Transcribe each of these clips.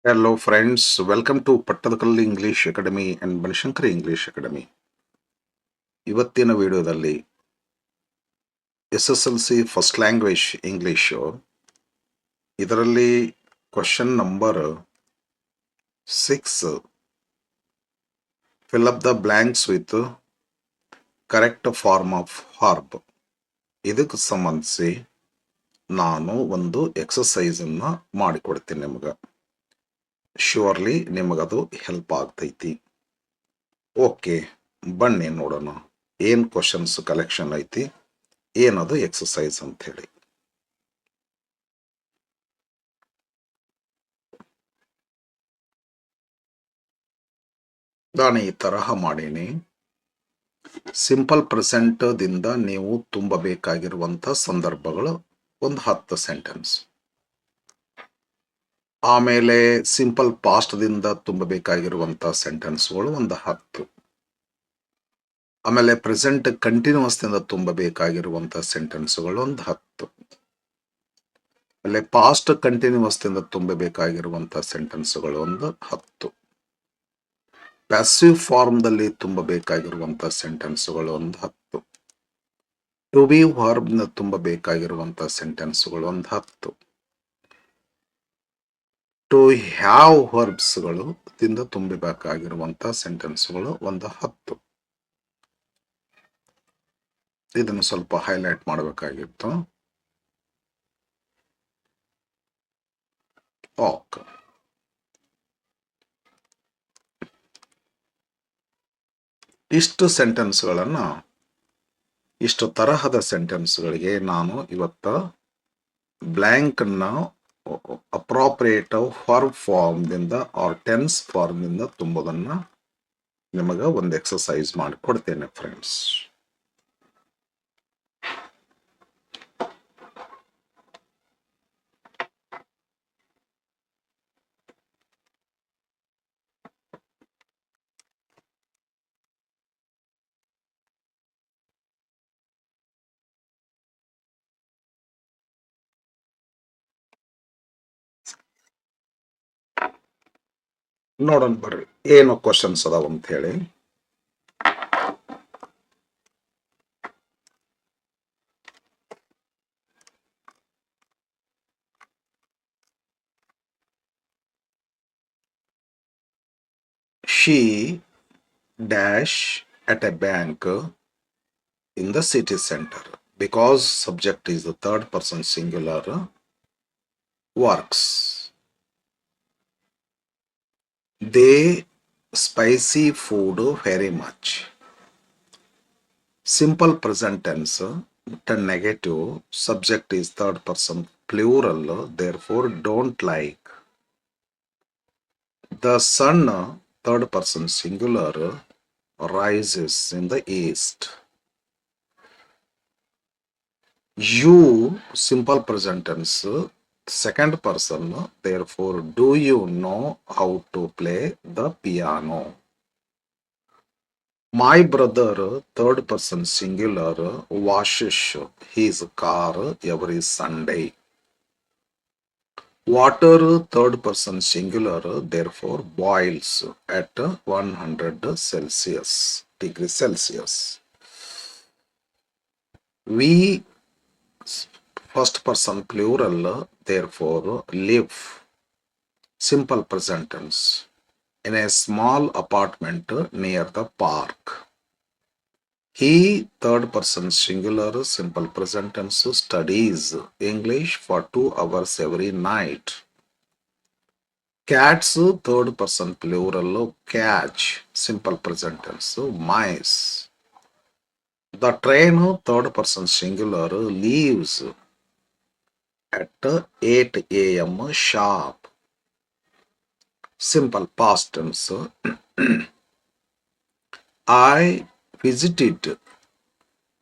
Hello friends, welcome to Pattadakal English Academy and Banishankari English Academy. ಇವತ್ತಿನ ವಿಡಿಯೋದಲ್ಲಿ SSLC first language English ಇದರಲ್ಲಿ question number 6 fill up the blanks with correct form of verb ಇದಕ್ಕೆ ಸಂಬಂಧಿಸಿ ನಾನು ಒಂದು exercise ಅನ್ನ ಮಾಡಿಕೊಡ್ತೀನಿ ನಿಮಗೆ. ಶ್ಯೂರ್ಲಿ ನಿಮಗದು ಹೆಲ್ಪ್ ಆಗ್ತೈತಿ. ಓಕೆ, ಬನ್ನಿ ನೋಡೋಣ ಏನು ಕ್ವಶನ್ಸ್ ಕಲೆಕ್ಷನ್ ಐತಿ, ಏನದು ಎಕ್ಸಸೈಸ್ ಅಂತ ಹೇಳಿ. ನಾನು ಈ ತರಹ ಮಾಡೀನಿ. ಸಿಂಪಲ್ ಪ್ರೆಸೆಂಟ್ ದಿಂದ ನೀವು ತುಂಬಬೇಕಾಗಿರುವಂತ ಸಂದರ್ಭಗಳು ಒಂದು 10 ಸೆಂಟೆನ್ಸ್. ಆಮೇಲೆ ಸಿಂಪಲ್ ಪಾಸ್ಟ್ ದಿಂದ ತುಂಬಬೇಕಾಗಿರುವಂತ ಸೆಂಟೆನ್ಸ್ಗಳು ಒಂದು 10. ಆಮೇಲೆ ಪ್ರೆಸೆಂಟ್ ಕಂಟಿನ್ಯೂಸ್ ದಿಂದ ತುಂಬಬೇಕಾಗಿರುವಂತ ಸೆಂಟೆನ್ಸ್ಗಳು ಒಂದು 10. ಆಮೇಲೆ ಪಾಸ್ಟ್ ಕಂಟಿನ್ಯೂಸ್ ದಿಂದ ತುಂಬಬೇಕಾಗಿರುವಂತ ಸೆಂಟೆನ್ಸ್ಗಳು ಒಂದು 10. ಪ್ಯಾಸಿವ್ ಫಾರ್ಮ್ದಲ್ಲಿ ತುಂಬಬೇಕಾಗಿರುವಂತ ಸೆಂಟೆನ್ಸ್ಗಳು ಒಂದು 10. ಟು ಬಿ ವರ್ಬ್ನ ತುಂಬಬೇಕಾಗಿರುವಂತ ಸೆಂಟೆನ್ಸ್ಗಳು ಒಂದು 10. ಟು ಹ್ಯಾವ್ ವರ್ಬ್ಸ್ಗಳು ದಿಂದ ತುಂಬಬೇಕಾಗಿರುವಂತ ಸೆಂಟೆನ್ಸ್ಗಳು ಒಂದು 10. ಇದನ್ನು ಸ್ವಲ್ಪ ಹೈಲೈಟ್ ಮಾಡಬೇಕಾಗಿತ್ತು. ಓಕೆ, ಇಷ್ಟು ಸೆಂಟೆನ್ಸ್ಗಳನ್ನ, ಇಷ್ಟು ತರಹದ ಸೆಂಟೆನ್ಸ್ಗಳಿಗೆ ನಾನು ಇವತ್ತ ಬ್ಲ್ಯಾಂಕ್ ಅನ್ನ ಅಪ್ರಾಪ್ರಿಯೇಟ್ ವರ್ಬ್ ಫಾರ್ಮ್ ದಿಂದ ಆರ್ ಟೆನ್ಸ್ ಫಾರ್ಮ್ ದಿಂದ ತುಂಬೋದನ್ನ ನಿಮಗೆ ಒಂದು ಎಕ್ಸಸೈಸ್ ಮಾಡಿ ಕೊಡ್ತೇನೆ ಫ್ರೆಂಡ್ಸ್. ನೋಡೋಣ ಬರ್ರಿ ಏನು ಕ್ವಶನ್ಸ್ ಅದಾವ ಅಂತ ಹೇಳಿ. She dash at a bank in the city center. Because subject is the third person singular, works. They spicy food very much. Simple present tense, the negative, subject is third person plural, therefore don't like. The sun, third person singular, rises in the east. You, simple present tense, second person, therefore do you know how to play the piano? My brother, third person singular, washes his car every Sunday. Water, third person singular, therefore boils at 100 degrees Celsius. We, first person plural, therefore live, simple present tense, in a small apartment near the park. He, third person singular, simple present tense, studies English for 2 hours every night. Cats, third person plural, catch, simple present tense, mice. The train, third person singular, leaves at 8 a.m. sharp. Simple past tense. I visited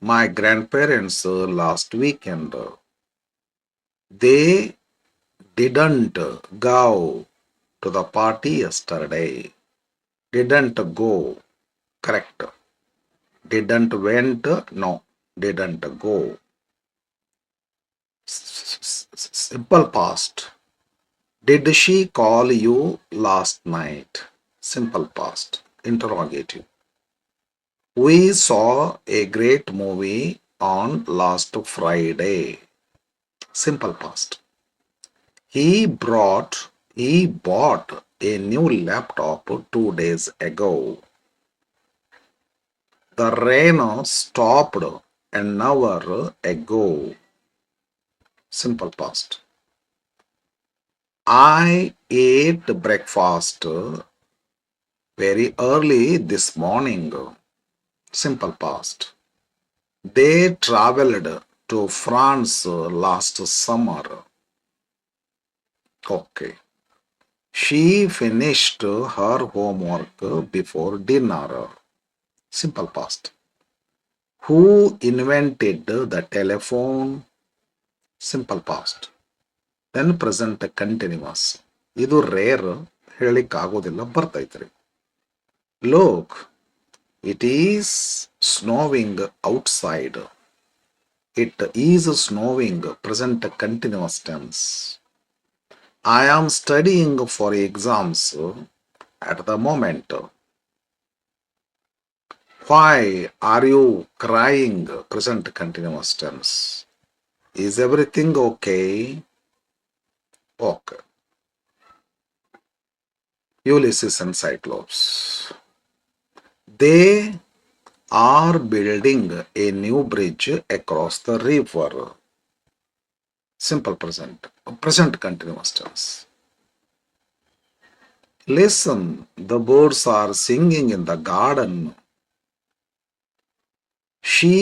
my grandparents last weekend. They didn't go to the party yesterday. Didn't go, correct. Didn't went, no. Didn't go. Simple past. Did she call you last night? Simple past. Interrogative. We saw a great movie on last Friday. Simple past. He bought a new laptop 2 days ago. The rain stopped an hour ago. Simple past. I ate breakfast very early this morning. Simple past. They traveled to France last summer. Okay. She finished her homework before dinner. Simple past. Who invented the telephone? Simple past. Then present continuous. ಇದು rare ಹೇಳಿಕ್ಕಾಗೋದಿಲ್ಲ ಬರ್ತೈತ್ರಿ. Look, it is snowing outside. It is snowing present continuous tense. I am studying for exams at the moment. Why are you crying present continuous tense? Is everything okay? Okay. Ulysses and Cyclops. They are building a new bridge across the river. Simple present. Present continuous tense. Listen, the birds are singing in the garden. She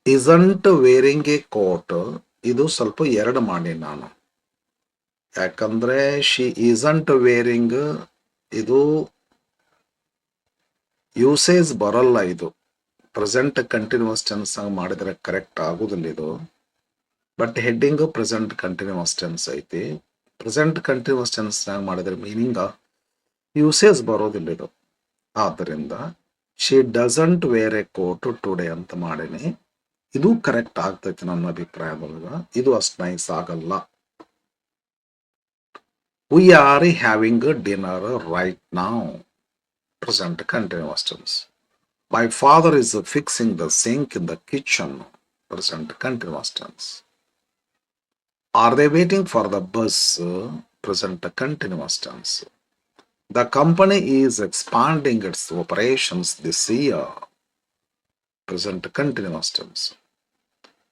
isn't wearing a coat. ಇದು ಸ್ವಲ್ಪ ಎರಡು ಮಾಡಿ ನಾನು, ಯಾಕಂದ್ರೆ she isn't wearing ಇದು usage ಬರಲ್ಲ. ಇದು present continuous tense ಮಾಡಿದ್ರೆ ಕರೆಕ್ಟ್ ಆಗುದಿಲ್ಲ ಇದು. But heading present continuous tense ಐತಿ. ಪ್ರೆಸೆಂಟ್ ಕಂಟಿನ್ಯೂಸ್ ಟೆನ್ಸ್ ಮಾಡಿದ್ರೆ ಮೀನಿಂಗ್ ಯೂಸೇಜ್ ಬರೋದಿಲ್ಲ ಇದು. ಆದ್ದರಿಂದ she doesn't wear a coat today ಅಂತ ಮಾಡೀನಿ. ಇದು ಕರೆಕ್ಟ್ ಆಗ್ತೈತಿ ನನ್ನ ಅಭಿಪ್ರಾಯದೊಳಗ. ಇದು ಅಷ್ಟು ನೈಸ್ ಆಗಲ್ಲ. We are having a dinner right now. Present continuous tense. My father is fixing the sink in the kitchen. Present continuous tense. Are they waiting for the bus? Present continuous tense. The company is expanding its operations this year. Present continuous tense.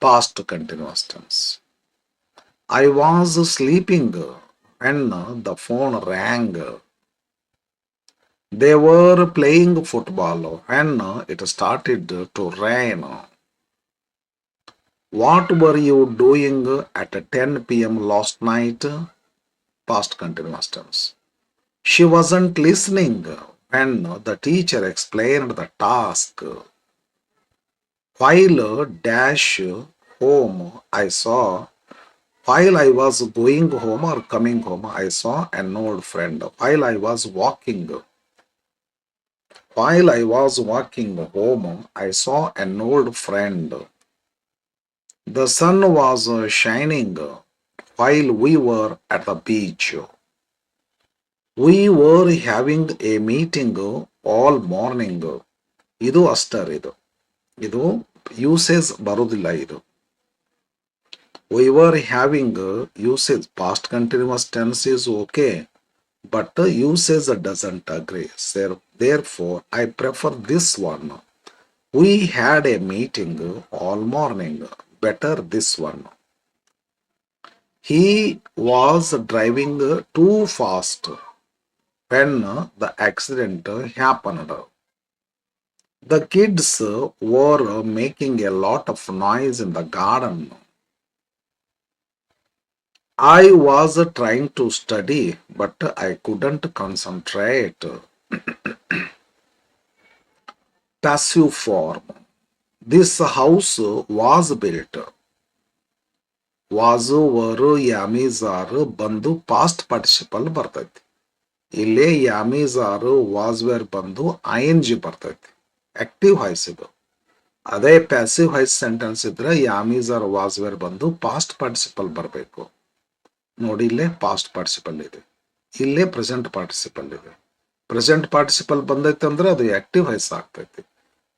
Past continuous tense. I was sleeping when the phone rang. They were playing football when it started to rain. What were you doing at 10 p.m. last night? Past continuous tense. She wasn't listening when the teacher explained the task. While dash home, while I was going home or coming home, I saw an old friend. While I was walking home, I saw an old friend. The sun was shining while we were at the beach. We were having a meeting all morning. ಇದು ಅಷ್ಟರ್. ಇದು usage ಬರುವುದಿಲ್ಲ. ಇದು we were having usage. Past continuous tense is okay, but usage doesn't agree. Therefore, I prefer this one. We had a meeting all morning. Better this one. He was driving too fast when the accident happened. The kids were making a lot of noise in the garden. I was trying to study, but I couldn't concentrate. Passive form. This house was built. Was, were, yamis are ಬಂದು past participle ಬರ್ತೈತಿ. ಇಲ್ಲೇ yamis are was were ಬಂದು ing ಬರ್ತೈತಿ. Active voice ಇದು. ಅದೇ passive voice sentence ಇದ್ರೆ yamis are was were ಬಂದು past participle ಬರಬೇಕು. ನೋಡಿ, ಇಲ್ಲೇ ಪಾಸ್ಟ್ ಪಾರ್ಟಿಸಿಪಲ್ ಇದೆ, ಇಲ್ಲೇ ಪ್ರೆಸೆಂಟ್ ಪಾರ್ಟಿಸಿಪಲ್ ಇದೆ. ಪ್ರೆಸೆಂಟ್ ಪಾರ್ಟಿಸಿಪಲ್ ಬಂದೈತೆ ಅಂದ್ರೆ ಅದು ಆಕ್ಟಿವ್ ವಾಯ್ಸ್ ಆಗ್ತೈತಿ.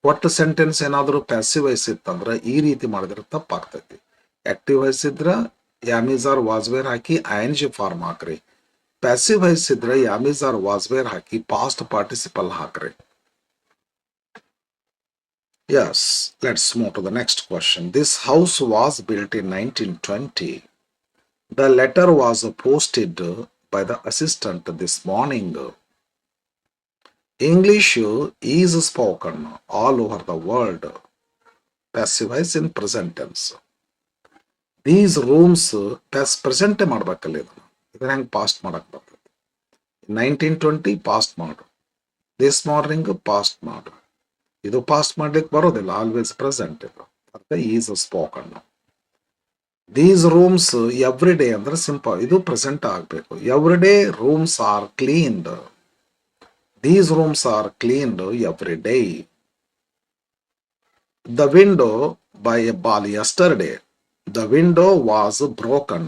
ಒಟ್ಟು ಸೆಂಟೆನ್ಸ್ ಏನಾದರೂ ಪ್ಯಾಸಿವ್ ವಾಯ್ಸ್ ಇತ್ತಂದ್ರೆ ಈ ರೀತಿ ಮಾಡಿದ್ರೆ ತಪ್ಪಾಗ್ತೈತಿ. ಆಕ್ಟಿವ್ ವಾಯ್ಸ್ ಇದ್ರೆ ಯಾಮೀಸ್ ಆರ್ ವಾಸ್ವೇರ್ ಹಾಕಿ ING ಫಾರ್ಮ್ ಹಾಕ್ರಿ. ಪ್ಯಾಸಿವ್ ವಾಯ್ಸ್ ಇದ್ರೆ ಯಾಮೀಸ್ ಆರ್ ವಾಸ್ವೇರ್ ಹಾಕಿ ಪಾಸ್ಟ್ ಪಾರ್ಟಿಸಿಪಲ್ ಹಾಕ್ರಿ. Yes, let's move to the next question. This house was built in 1920. The letter was posted by the assistant this morning. English is spoken all over the world. Passive voice in present tense. These rooms ಪ್ರೆಸೆಂಟೇ ಮಾಡ್ಬೇಕಲ್ಲ, ಇದನ್ನ ಹೆಂಗೆ past ಮಾಡಕ್ ಬರ್ತದೆ? 1920 past ಮಾಡು, this morning past ಮಾಡು. ಇದು past ಮಾಡ್ಲಿಕ್ಕೆ ಬರೋದಿಲ್ಲ, ಆಲ್ವೇಸ್ ಪ್ರೆಸೆಂಟ್ ಇದು. ಅದಕ್ಕೆ is spoken. These rooms every day ಅಂದ್ರೆ ಸಿಂಪಲ್, ಇದು ಪ್ರೆಸೆಂಟ್ ಆಗಬೇಕು. Every day rooms R cleaned. These rooms R cleaned every day. The window by A ball yesterday. The window was broken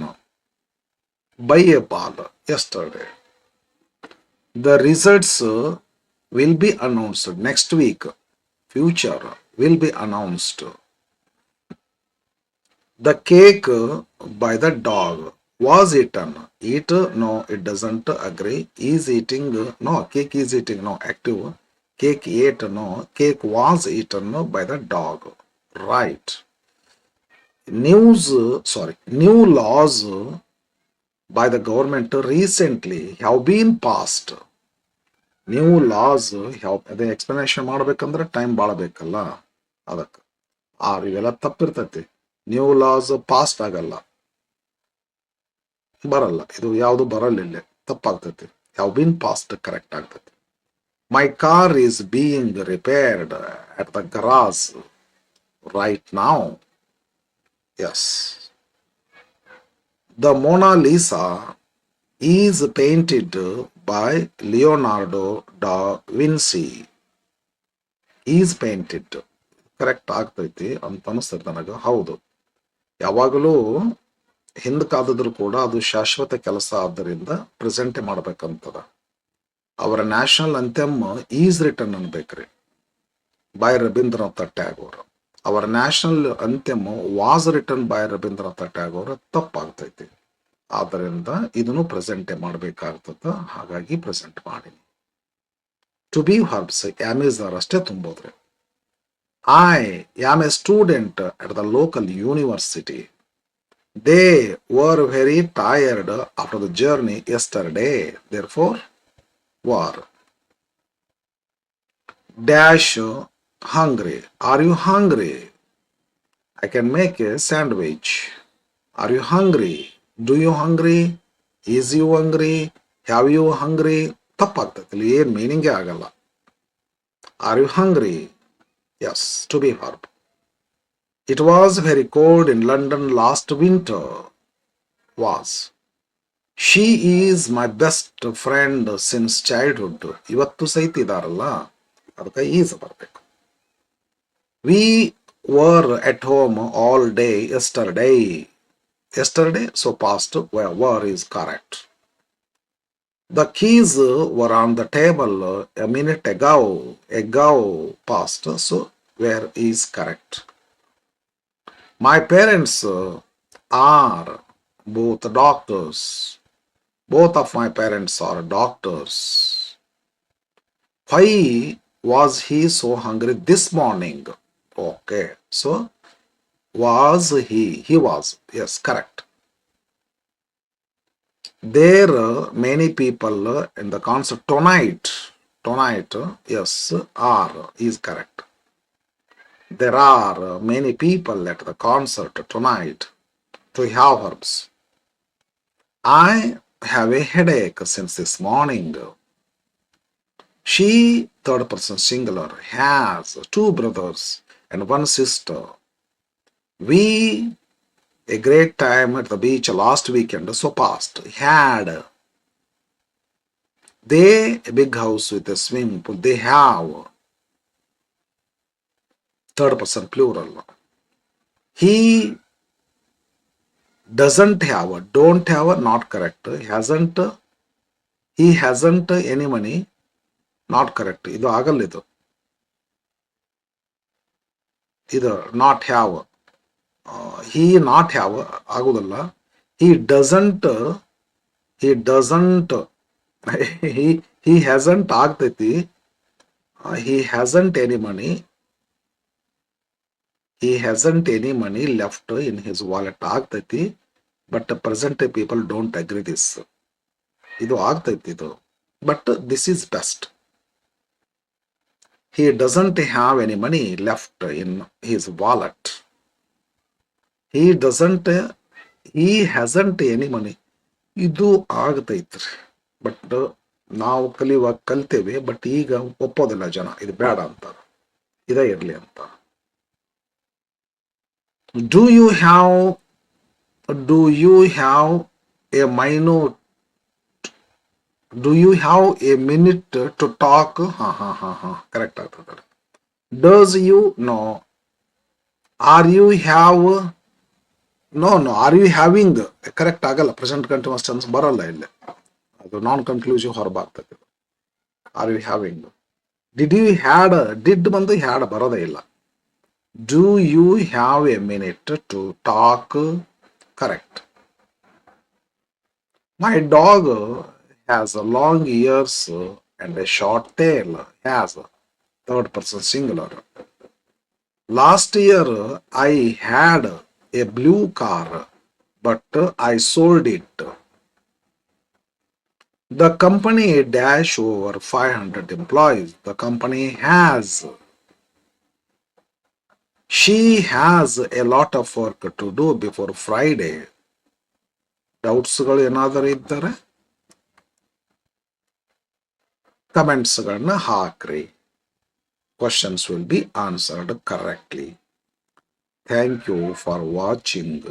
by a ball yesterday. The results will be announced next week. Future will be announced. The cake by the dog was eaten. Eat? No, it doesn't agree. Is eating? No, cake is eating. No, active. Cake ate? No, cake was eaten by the dog. Right. New laws by the government recently have been passed. New laws have, ಅದೇ explanation ಮಾಡ್ಬೇಕಂದ್ರೆ time ಭಾಳ ಬೇಕಲ್ಲ, ಅದಕ್ಕೆ ಇವೆಲ್ಲ ತಪ್ಪಿರ್ತೈತಿ. New loss past ಆಗಲ್ಲ, ಬರಲ್ಲ, ಇದು ಯಾವುದು ಬರಲಿಲ್ಲ, ತಪ್ಪಾಗ್ತೈತಿ. ಹ್ಯಾವ್ ಬೀನ್ ಪಾಸ್ಟ್ ಕರೆಕ್ಟ್ ಆಗ್ತೈತಿ. My car is being repaired at the garage right now. Yes. The Mona Lisa is painted by Leonardo da Vinci. Is painted. Correct ಆಗ್ತೈತಿ ಅಂತ ಅನಿಸ್ತದೆ ನನಗೆ. ಹೌದು, ಯಾವಾಗಲೂ ಹಿಂದೆ ಕಾದಿದ್ರು ಕೂಡ ಅದು ಶಾಶ್ವತ ಕೆಲಸ ಆದ್ದರಿಂದ ಪ್ರೆಸೆಂಟೇ ಮಾಡ್ಬೇಕಂತದ. ಅವರ ನ್ಯಾಷನಲ್ ಅಂಥೆಮ್ ಈಸ್ ರಿಟರ್ನ್ ಅನ್ಬೇಕ್ರಿ, ಬೈ ರವೀಂದ್ರನಾಥ ಟ್ಯಾಗೋರ್. ಅವರ national anthem was written by Rabindranath Tagore. ತಪ್ಪಾಗ್ತೈತಿ. ಆದ್ದರಿಂದ ಇದನ್ನು ಪ್ರೆಸೆಂಟೇ ಮಾಡಬೇಕಾಗ್ತದ, ಹಾಗಾಗಿ ಪ್ರೆಸೆಂಟ್ ಮಾಡೀನಿ. ಟು ಬಿ ವರ್ಬ್ಸ್ ಆರ್ ಅಷ್ಟೇ ತುಂಬೋದ್ರಿ. I am a student at the local university. They were very tired after the journey yesterday. Therefore were. Dash hungry. Are you hungry? I can make a sandwich. Are you hungry? Do you hungry? Is you hungry? Have you hungry? ತಪ್ಪಾಗ್ತೈತಿ, ಇಲ್ಲಿ ಏನು ಮೀನಿಂಗೇ ಆಗಲ್ಲ. Are you hungry? Yes, to be verb. It was very cold in London last winter. Was. She is my best friend since childhood. ಇವತ್ತು ಸಹಿತ ಇದಾರಲ್ಲ, ಅದಕ್ಕೆ is ಬರಬೇಕು. We were at home all day yesterday. Yesterday, so past, were is correct. The keys were on the table a minute ago. Ago, past, so where is correct. My parents are both doctors. Both of my parents are doctors. Why was he so hungry this morning? Okay, so was he? He was. Yes, correct. There are many people in the concert tonight. Tonight, yes, are is correct. There are many people at the concert tonight. To have verbs. I have a headache since this morning. She, third person singular, has two brothers and one sister. We, a great time at the beach last weekend, so past. Had. They, a big house with a swimming pool. They have. Third person plural. He, doesn't have, don't have not correct, hasn't he hasn't any money not correct, ಇದು ಆಗಲ್ಲ. ಇದು not have, he not have ಆಗುದಲ್ಲ. he doesn't he doesn't he hasn't ಆಗ್ತೈತಿ. he hasn't any money, he hasn't any money left in his wallet ಆಗ್ತೈತಿ. But present people don't agree this. ಇದು ಆಗ್ತೈತಿ ಇದು, but this is best. he doesn't have any money left in his wallet. he hasn't any money, ಇದು ಆಗತೈತ್ರಿ. But ನಾವು ಕಲ್ತೇವೆ, but ಈಗ ಒಪ್ಪೋದಿಲ್ಲ ಜನ, ಇದು ಬೇಡ ಅಂತಾರ, ಇದೇ ಇರ್ಲಿ ಅಂತ. Do you have a minute? Do you have a minute to talk? Correct ಆಗ್ತದೆ. Does you? No. Are you have? No. Are you having? Correct ಆಗಲ್ಲ, ಪ್ರೆಸೆಂಟ್ ಕಂಟಿನ್ಯೂಸ್ ಟೆನ್ಸ್ ಬರಲ್ಲ ಇಲ್ಲಿ, ಅದು ನಾನ್ ಕನ್ಕ್ಲೂಸಿವ್ ಹೊರಬಾಗ್ತದೆ. Are you having. Did you had, did ಬಂದು had ಬರೋದೇ ಇಲ್ಲ. Do you have a minute to talk? Correct. My dog has a long ears and a short tail. Has, third person singular. Last year I had a blue car, but I sold it. The company dash over 500 employees. The company has. She has a lot of work to do before Friday. ಡೌಟ್ಸ್ಗಳು ಏನಾದರೂ ಇದ್ದರೆ ಕಮೆಂಟ್ಸ್ಗಳನ್ನ ಹಾಕ್ರಿ. Questions will be answered correctly. Thank you for watching.